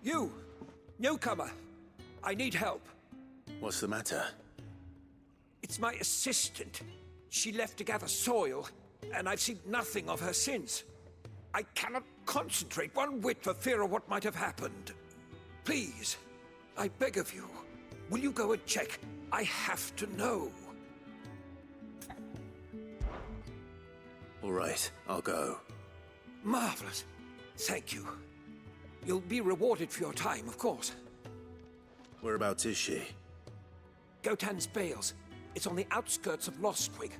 You! Newcomer! I need help. What's the matter? It's my assistant. She left to gather soil, and I've seen nothing of her since. I cannot concentrate one whit for fear of what might have happened. Please, I beg of you, will you go and check? I have to know. All right, I'll go. Marvelous. Thank you. You'll be rewarded for your time, of course. Whereabouts is she? Gotan's Bales. It's on the outskirts of Lostwig.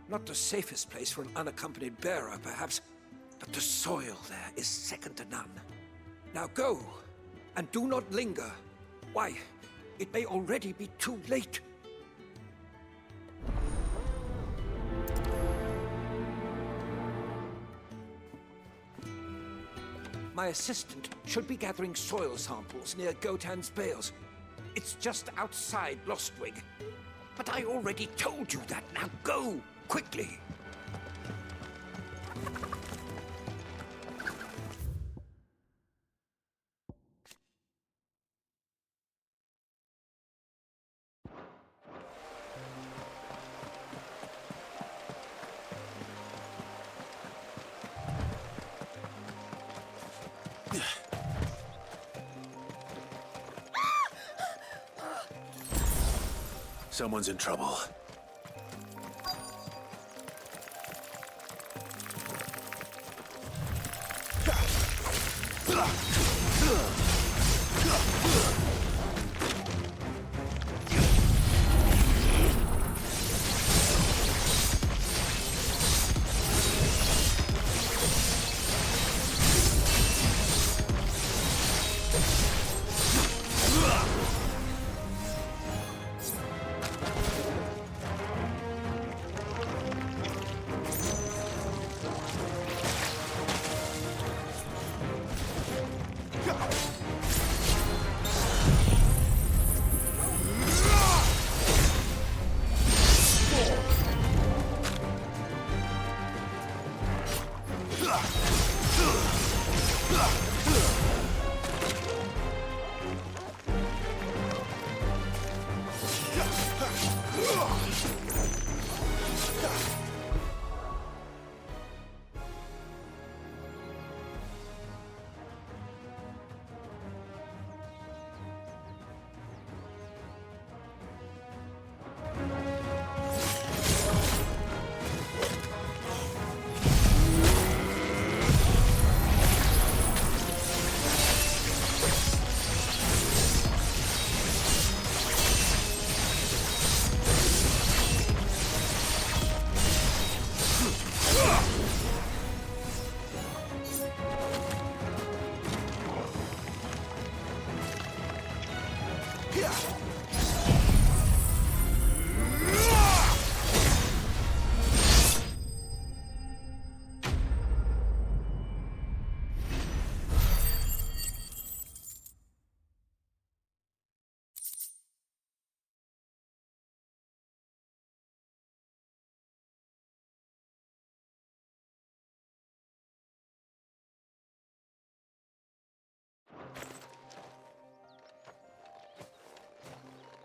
Not the safest place for an unaccompanied bearer, perhaps, but the soil there is second to none. Now go, and do not linger. Why, it may already be too late. My assistant should be gathering soil samples near Gotan's Bales. It's just outside Lostwig. But I already told you that. Now go, quickly. Someone's in trouble.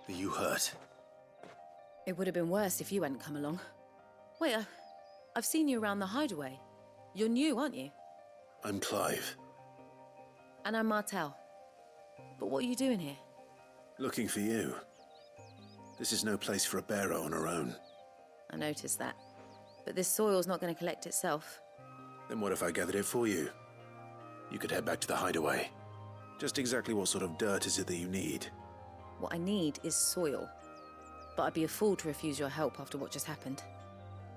Are you hurt? It would have been worse if you hadn't come along. Wait, I've seen you around the hideaway. You're new, aren't you? I'm Clive. And I'm Martel. But what are you doing here? Looking for you. This is no place for a bearer on her own. I noticed that. But this soil's not going to collect itself. Then what if I gathered it for you? You could head back to the hideaway. Just exactly what sort of dirt is it that you need? What I need is soil. But I'd be a fool to refuse your help after what just happened.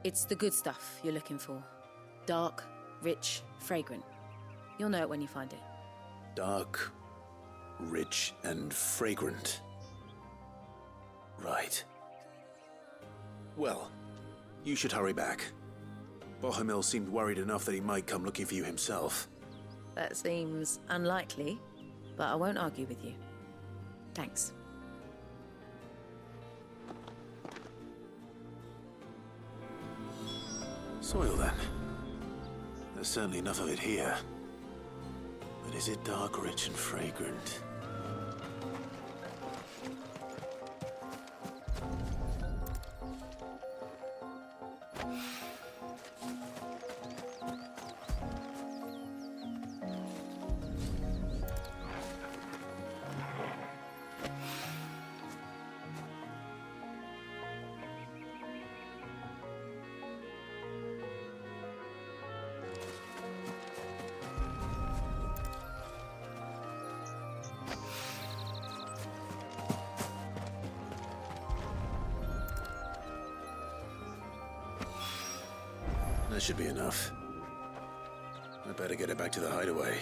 It's the good stuff you're looking for. Dark, rich, fragrant. You'll know it when you find it. Dark, rich, and fragrant. Right. Well, you should hurry back. Bohemil seemed worried enough that he might come looking for you himself. That seems unlikely, but I won't argue with you. Thanks. Soil, then. There's certainly enough of it here. But is it dark, rich, and fragrant? That should be enough. I better get it back to the hideaway.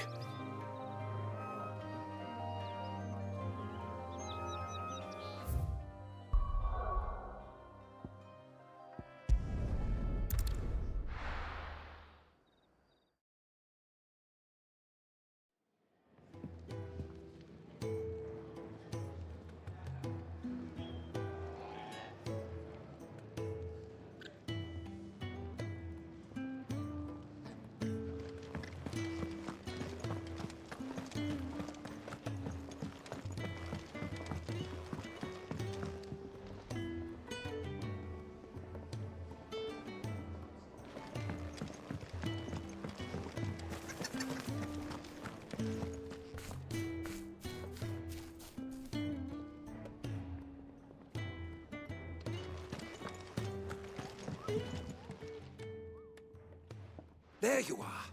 There you are.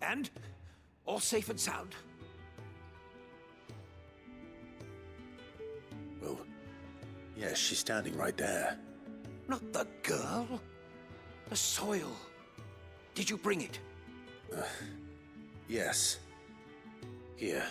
And all safe and sound. Well, yes, she's standing right there. Not the girl. The soil. Did you bring it? Yes. Here.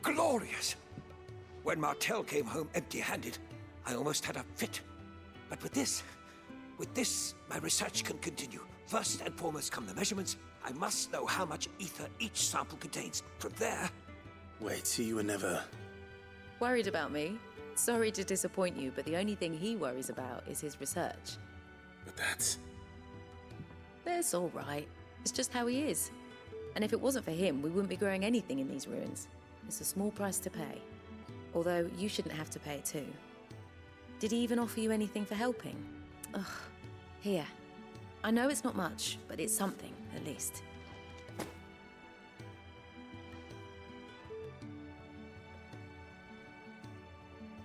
Glorious! When Martel came home empty-handed, I almost had a fit. But with this, my research can continue. First and foremost come the measurements. I must know how much ether each sample contains. From there... Wait, so you were never... Worried about me? Sorry to disappoint you, but the only thing he worries about is his research. But that's... That's all right. It's just how he is. And if it wasn't for him, we wouldn't be growing anything in these ruins. It's a small price to pay. Although, you shouldn't have to pay it too. Did he even offer you anything for helping? Ugh. Here. I know it's not much, but it's something, at least.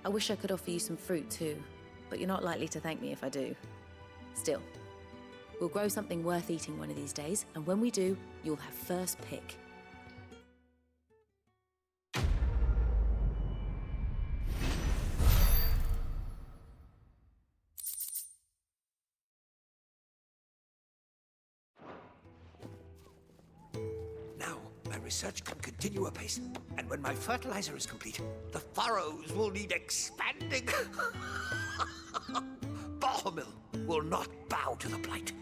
I wish I could offer you some fruit too, but you're not likely to thank me if I do. Still, we'll grow something worth eating one of these days, and when we do, you'll have first pick. Research can continue apace, and when my fertilizer is complete, the furrows will need expanding. Bohemil will not bow to the blight.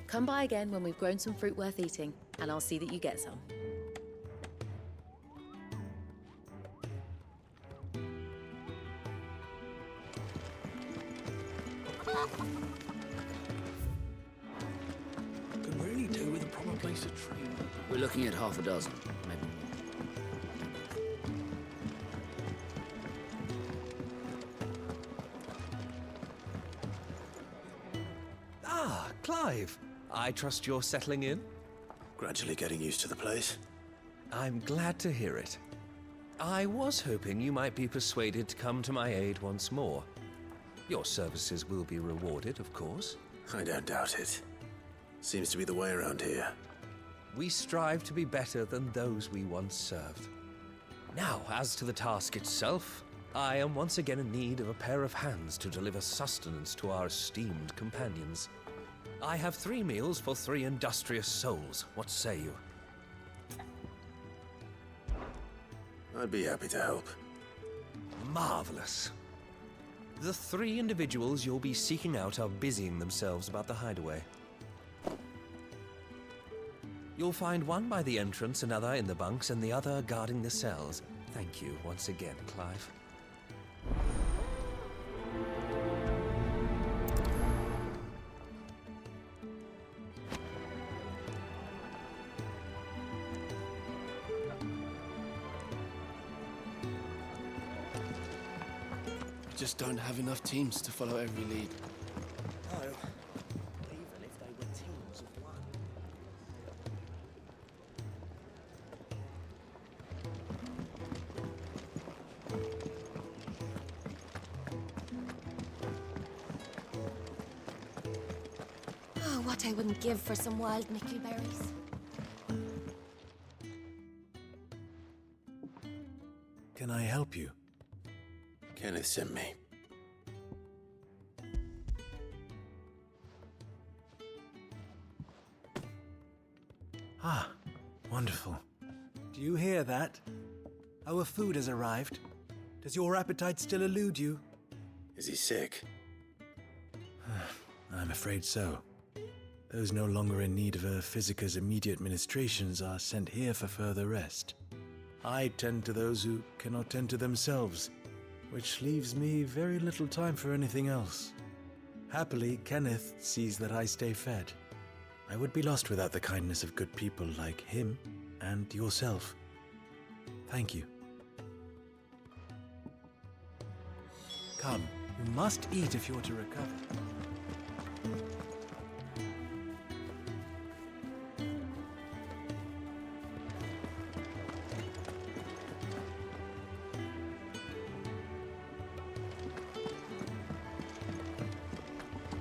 Come by again when we've grown some fruit worth eating, and I'll see that you get some. Could really do with a proper place to train. We're looking at half a dozen, maybe more. Ah, Clive. I trust you're settling in? Gradually getting used to the place. I'm glad to hear it. I was hoping you might be persuaded to come to my aid once more. Your services will be rewarded, of course. I don't doubt it. Seems to be the way around here. We strive to be better than those we once served. Now, as to the task itself, I am once again in need of a pair of hands to deliver sustenance to our esteemed companions. I have 3 meals for 3 industrious souls. What say you? I'd be happy to help. Marvelous. The 3 individuals you'll be seeking out are busying themselves about the hideaway. You'll find one by the entrance, another in the bunks, and the other guarding the cells. Thank you once again, Clive. Just don't have enough teams to follow every lead. No. Even if they were teams of one. Oh, what I wouldn't give for some wild nickelberries. Can I help you? Kenneth sent me. Ah, wonderful. Do you hear that? Our food has arrived. Does your appetite still elude you? Is he sick? I'm afraid so. Those no longer in need of a Physica's immediate ministrations are sent here for further rest. I tend to those who cannot tend to themselves, which leaves me very little time for anything else. Happily, Kenneth sees that I stay fed. I would be lost without the kindness of good people like him and yourself. Thank you. Come, you must eat if you're to recover.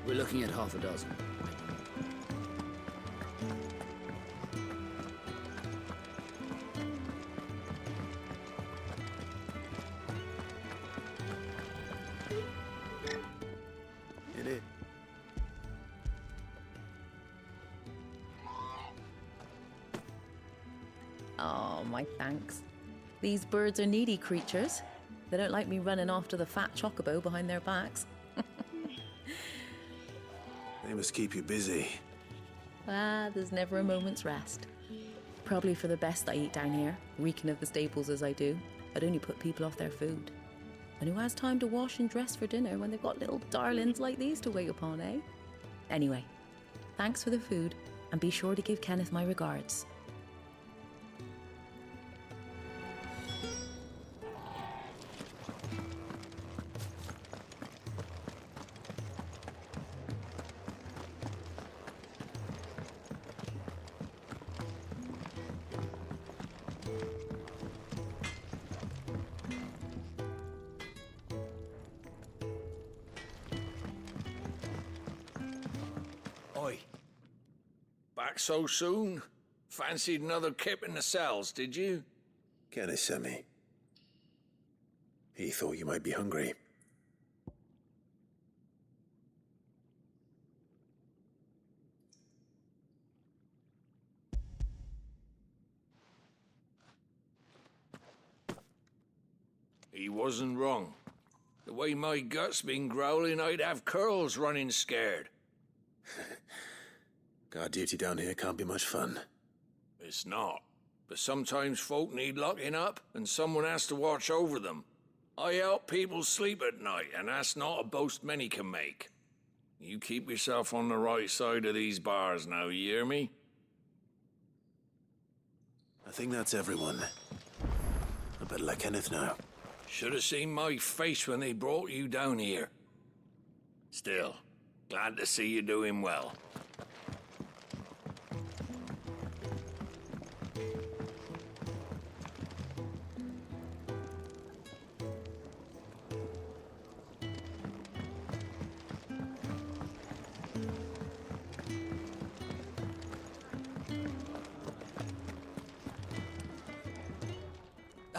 We're looking at half a dozen. It is. Oh, my thanks. These birds are needy creatures. They don't like me running after the fat chocobo behind their backs. They must keep you busy. There's never a moment's rest. Probably for the best I eat down here, reeking of the staples as I do. I'd only put people off their food. And who has time to wash and dress for dinner when they've got little darlings like these to wait upon, eh? Anyway, thanks for the food, and be sure to give Kenneth my regards. Oi. Back so soon? Fancied another kip in the cells, did you? Kenneth sent me. He thought you might be hungry. He wasn't wrong. The way my gut's been growling, I'd have curls running scared. Guard duty down here can't be much fun. It's not. But sometimes folk need locking up, and someone has to watch over them. I help people sleep at night, and that's not a boast many can make. You keep yourself on the right side of these bars now, you hear me? I think that's everyone. I better let Kenneth know. Should have seen my face when they brought you down here. Still, glad to see you doing well.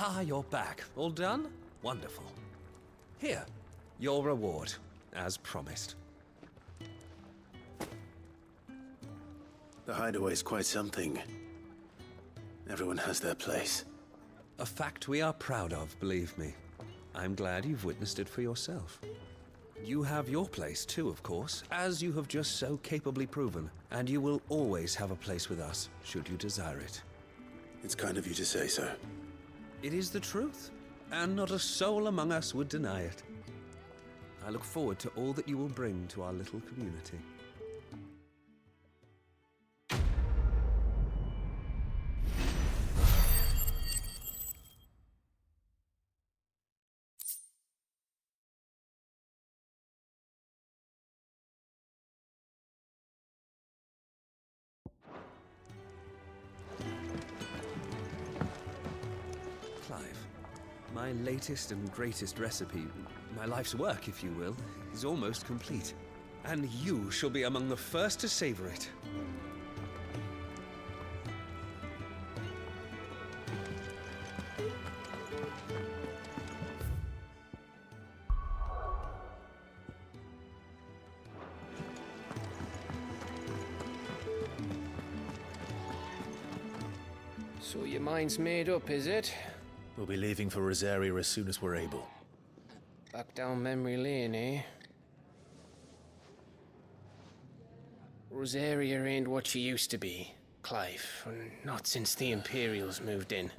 Ah, you're back. All done? Wonderful. Here, your reward, as promised. The hideaway's quite something. Everyone has their place. A fact we are proud of, believe me. I'm glad you've witnessed it for yourself. You have your place too, of course, as you have just so capably proven, and you will always have a place with us, should you desire it. It's kind of you to say so. It is the truth, and not a soul among us would deny it. I look forward to all that you will bring to our little community. Clive, my latest and greatest recipe, my life's work, if you will, is almost complete. And you shall be among the first to savor it. So your mind's made up, is it? We'll be leaving for Rosaria as soon as we're able. Back down memory lane, eh? Rosaria ain't what she used to be, Clive. Not since the Imperials moved in.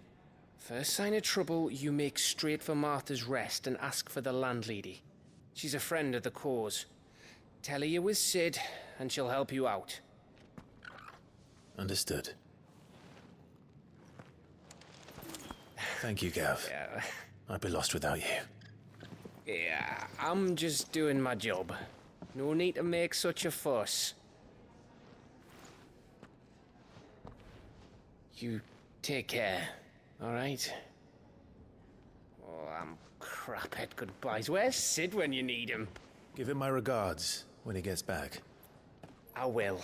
First sign of trouble, you make straight for Martha's Rest and ask for the landlady. She's a friend of the cause. Tell her you're with Sid, and she'll help you out. Understood. Thank you, Gav. Yeah. I'd be lost without you. Yeah, I'm just doing my job. No need to make such a fuss. You take care, all right? Oh, I'm crap at goodbyes. Where's Sid when you need him? Give him my regards when he gets back. I will.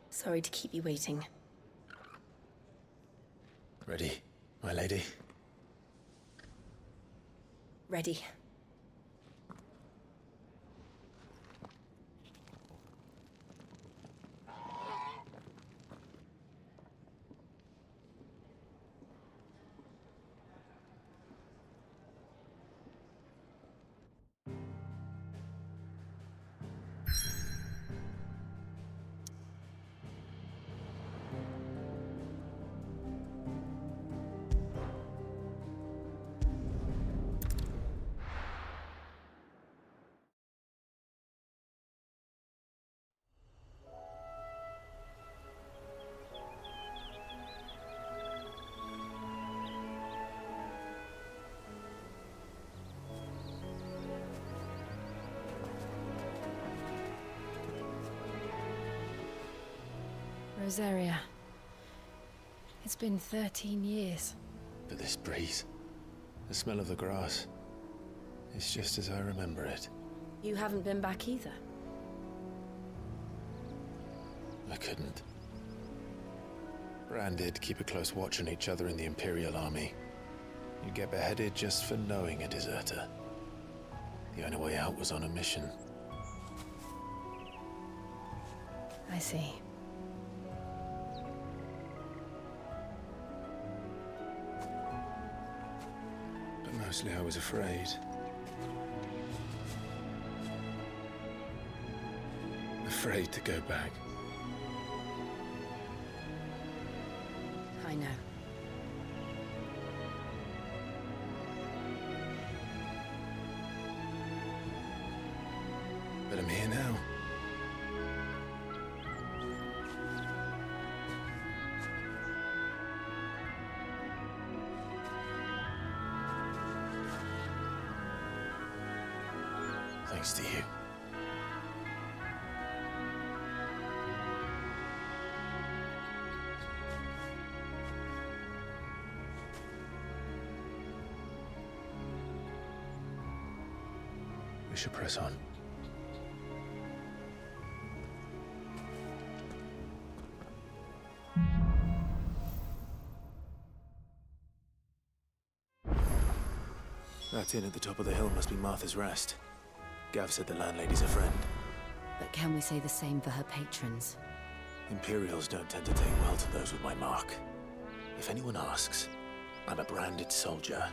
Sorry to keep you waiting. Ready, my lady? Ready. Rosaria. It's been 13 years. But this breeze, the smell of the grass, it's just as I remember it. You haven't been back either. I couldn't. Bran did keep a close watch on each other in the Imperial Army. You'd get beheaded just for knowing a deserter. The only way out was on a mission. I see. But mostly I was afraid. Afraid to go back. I know. But I'm here now. Thanks to you. We should press on. That inn at the top of the hill must be Martha's Rest. Gav said the landlady's a friend. But can we say the same for her patrons? Imperials don't tend to take well to those with my mark. If anyone asks, I'm a branded soldier,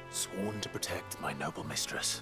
sworn to protect my noble mistress.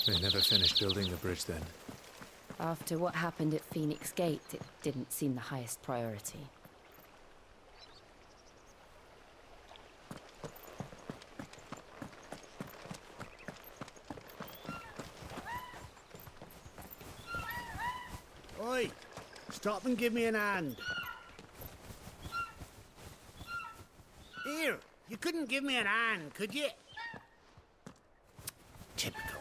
They never finished building the bridge then. After what happened at Phoenix Gate, it didn't seem the highest priority. Oi! Stop and give me an hand. Here, you couldn't give me an hand, could you? Typical.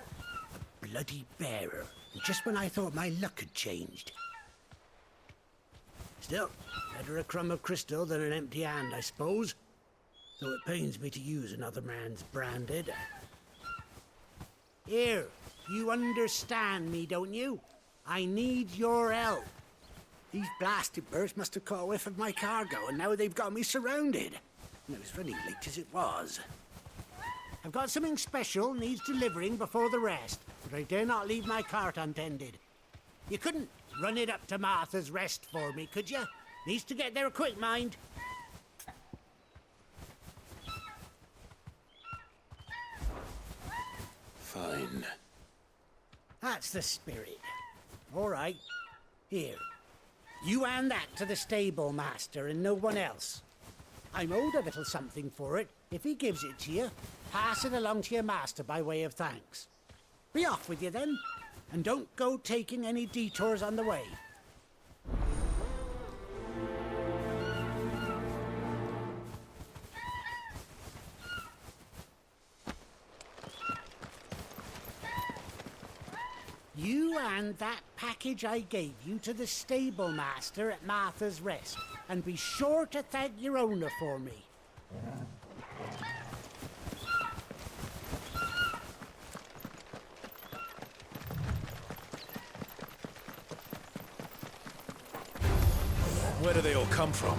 A bloody bearer. And just when I thought my luck had changed. Still, better a crumb of crystal than an empty hand, I suppose. Though it pains me to use another man's branded. Here, you understand me, don't you? I need your help. These blasted birds must have caught a whiff of my cargo, and now they've got me surrounded. And it was running late as it was. I've got something special needs delivering before the rest, but I dare not leave my cart untended. You couldn't run it up to Martha's Rest for me, could you? Needs to get there quick, mind. Fine. That's the spirit. All right. Here. You hand that to the stable master and no one else. I'm owed a little something for it. If he gives it to you, pass it along to your master by way of thanks. Be off with you then, and don't go taking any detours on the way. You hand that package I gave you to the stable master at Martha's Rest, and be sure to thank your owner for me. Where do they all come from?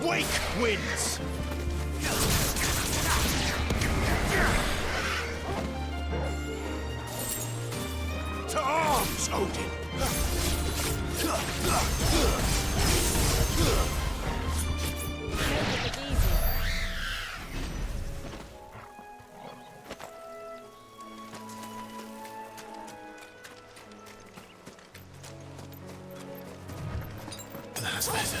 Wake wins! To arms, Odin! That's better.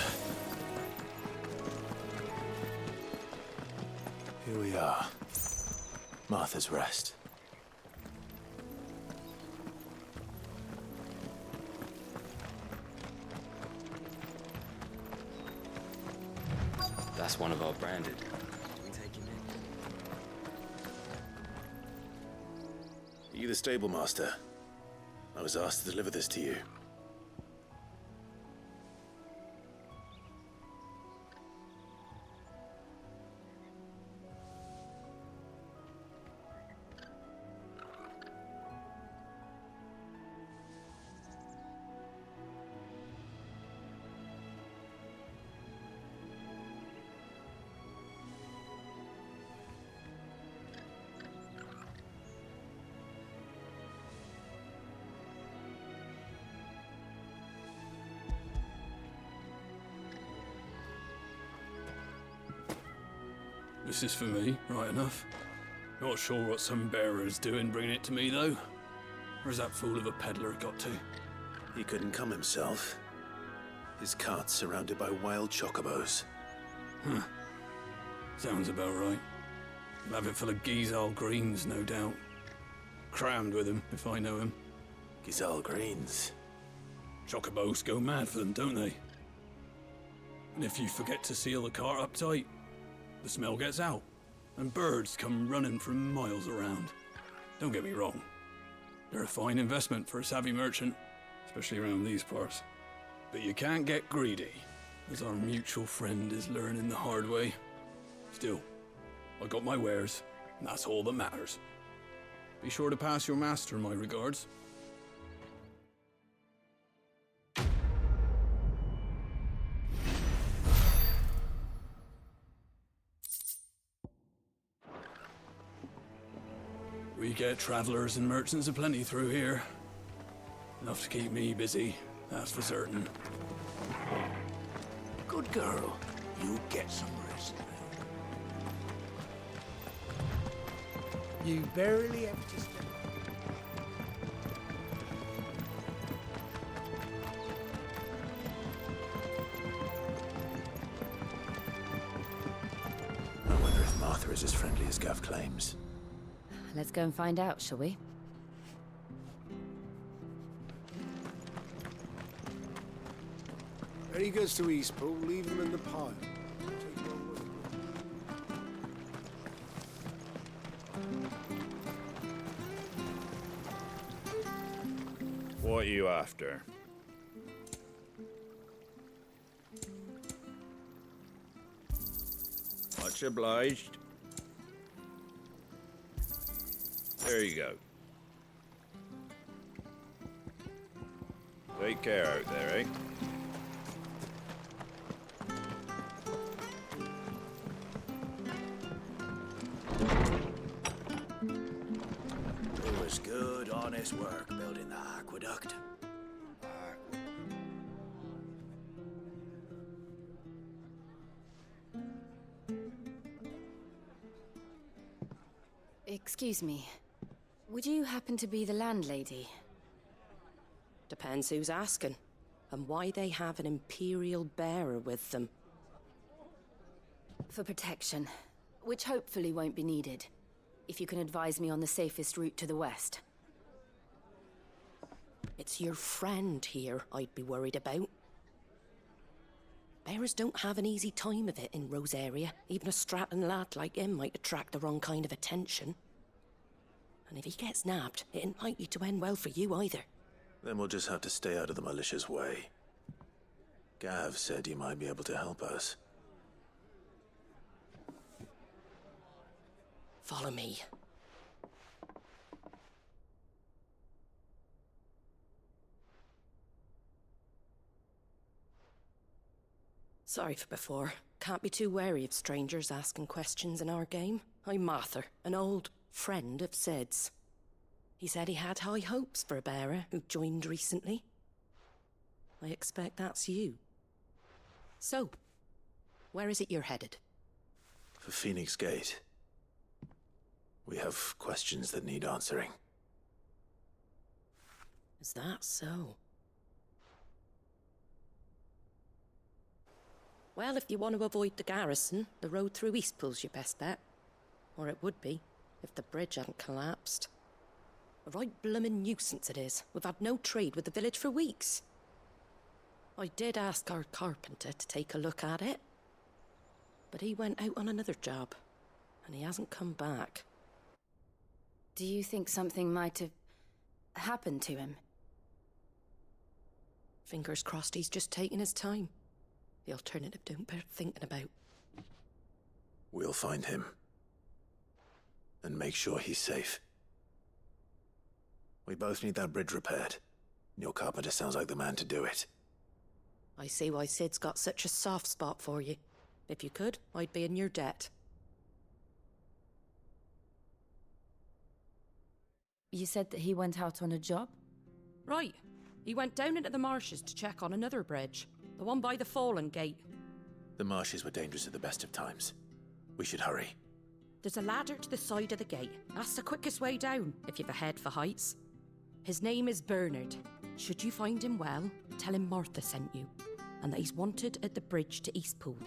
Here we are. Martha's Rest. That's one of our branded. Are you the stable master? I was asked to deliver this to you. This is for me, right enough. Not sure what some bearer's doing bringing it to me, though. Where's that fool of a peddler got to? He couldn't come himself. His cart's surrounded by wild chocobos. Huh. Sounds about right. He'll have it full of Gizal greens, no doubt. Crammed with him, if I know him. Gizal greens? Chocobos go mad for them, don't they? And if you forget to seal the cart up tight, the smell gets out, and birds come running from miles around. Don't get me wrong. They're a fine investment for a savvy merchant, especially around these parts. But you can't get greedy, as our mutual friend is learning the hard way. Still, I got my wares, and that's all that matters. Be sure to pass your master my regards. We get travelers and merchants aplenty through here. Enough to keep me busy, that's for certain. Good girl. You get some rest now. You barely have to step. I wonder if Martha is as friendly as Gav claims. Let's go and find out, shall we? When he goes to Eastpool, leave him in the pile. What are you after? Much obliged. There you go. Take care out there, eh? It was good, honest work building the aqueduct. Excuse me. Would you happen to be the landlady? Depends who's asking, and why they have an Imperial bearer with them. For protection, which hopefully won't be needed. If you can advise me on the safest route to the west. It's your friend here I'd be worried about. Bearers don't have an easy time of it in Rose area. Even a Stratton lad like him might attract the wrong kind of attention. And if he gets nabbed, it ain't likely to end well for you either. Then we'll just have to stay out of the militia's way. Gav said he might be able to help us. Follow me. Sorry for before. Can't be too wary of strangers asking questions in our game. I'm Martha, an old friend of Sid's. He said he had high hopes for a bearer who joined recently. I expect that's you. So, where is it you're headed? For Phoenix Gate. We have questions that need answering. Is that so? Well, if you want to avoid the garrison, the road through Eastpool's your best bet. Or it would be, if the bridge hadn't collapsed. A right bloomin' nuisance it is. We've had no trade with the village for weeks. I did ask our carpenter to take a look at it. But he went out on another job, and he hasn't come back. Do you think something might have happened to him? Fingers crossed he's just taking his time. The alternative don't bear thinking about. We'll find him. And make sure he's safe. We both need that bridge repaired. Your carpenter sounds like the man to do it. I see why Sid's got such a soft spot for you. If you could, I'd be in your debt. You said that he went out on a job? Right. He went down into the marshes to check on another bridge. The one by the Fallen Gate. The marshes were dangerous at the best of times. We should hurry. There's a ladder to the side of the gate. That's the quickest way down, if you've a head for heights. His name is Bernard. Should you find him well, tell him Martha sent you, and that he's wanted at the bridge to Eastpool.